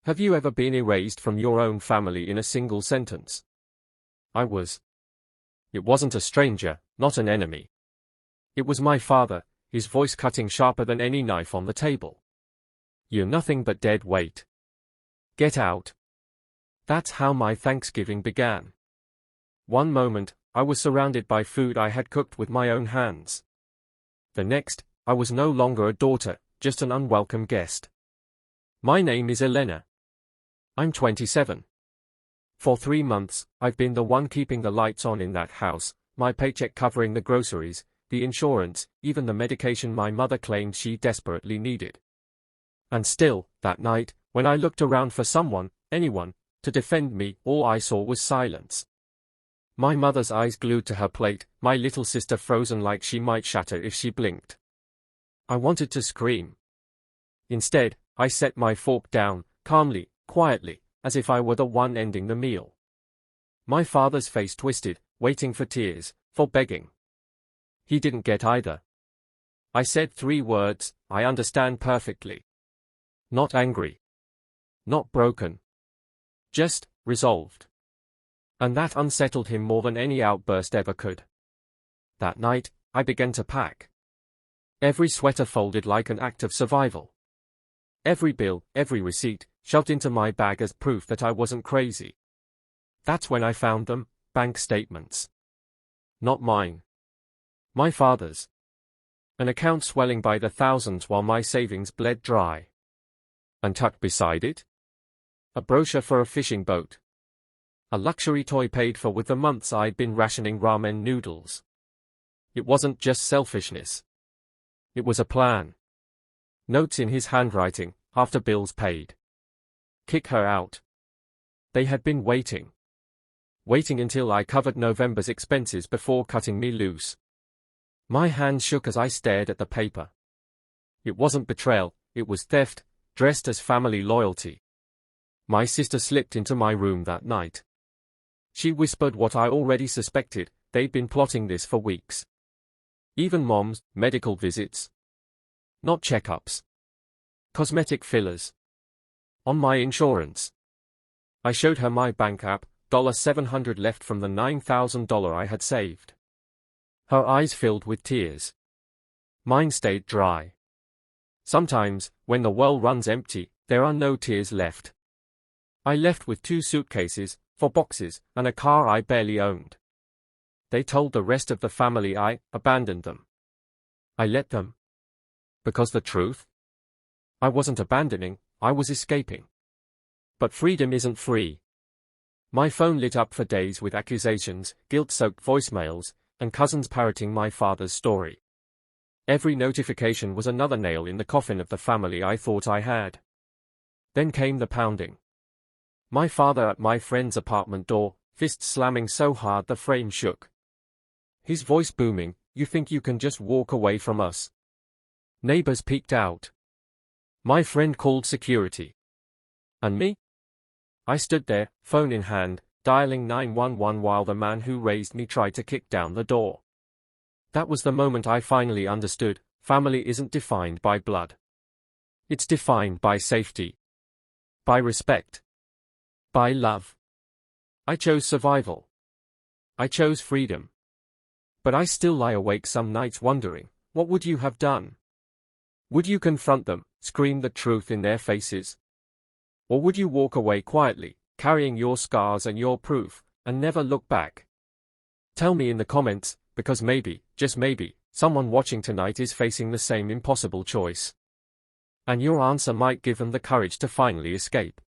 Have you ever been erased from your own family in a single sentence? I was. It wasn't a stranger, not an enemy. It was my father, his voice cutting sharper than any knife on the table. You're nothing but dead weight. Get out. That's how my Thanksgiving began. One moment, I was surrounded by food I had cooked with my own hands. The next, I was no longer a daughter, just an unwelcome guest. My name is Elena. I'm 27. For 3 months, I've been the one keeping the lights on in that house, my paycheck covering the groceries, the insurance, even the medication my mother claimed she desperately needed. And still, that night, when I looked around for someone, anyone, to defend me, all I saw was silence. My mother's eyes glued to her plate, my little sister frozen like she might shatter if she blinked. I wanted to scream. Instead, I set my fork down, calmly, quietly, as if I were the one ending the meal. My father's face twisted, waiting for tears, for begging. He didn't get either. I said 3 words, I understand perfectly. Not angry. Not broken. Just, resolved. And that unsettled him more than any outburst ever could. That night, I began to pack. Every sweater folded like an act of survival. Every bill, every receipt, shoved into my bag as proof that I wasn't crazy. That's when I found them, bank statements. Not mine. My father's. An account swelling by the thousands while my savings bled dry. And tucked beside it? A brochure for a fishing boat. A luxury toy paid for with the months I'd been rationing ramen noodles. It wasn't just selfishness. It was a plan. Notes in his handwriting, after bills paid. Kick her out. They had been waiting. Waiting until I covered November's expenses before cutting me loose. My hands shook as I stared at the paper. It wasn't betrayal, it was theft, dressed as family loyalty. My sister slipped into my room that night. She whispered what I already suspected, they'd been plotting this for weeks. Even Mom's medical visits. Not checkups. Cosmetic fillers. On my insurance. I showed her my bank app, $700 left from the $9,000 I had saved. Her eyes filled with tears. Mine stayed dry. Sometimes, when the well runs empty, there are no tears left. I left with 2 suitcases, 4 boxes, and a car I barely owned. They told the rest of the family I abandoned them. I let them. Because the truth? I wasn't abandoning, I was escaping. But freedom isn't free. My phone lit up for days with accusations, guilt-soaked voicemails, and cousins parroting my father's story. Every notification was another nail in the coffin of the family I thought I had. Then came the pounding. My father at my friend's apartment door, fists slamming so hard the frame shook. His voice booming, "You think you can just walk away from us?" Neighbors peeked out. My friend called security. And me? I stood there, phone in hand, dialing 911 while the man who raised me tried to kick down the door. That was the moment I finally understood, family isn't defined by blood. It's defined by safety. By respect. By love. I chose survival. I chose freedom. But I still lie awake some nights wondering, what would you have done? Would you confront them, scream the truth in their faces? Or would you walk away quietly, carrying your scars and your proof, and never look back? Tell me in the comments, because maybe, just maybe, someone watching tonight is facing the same impossible choice. And your answer might give them the courage to finally escape.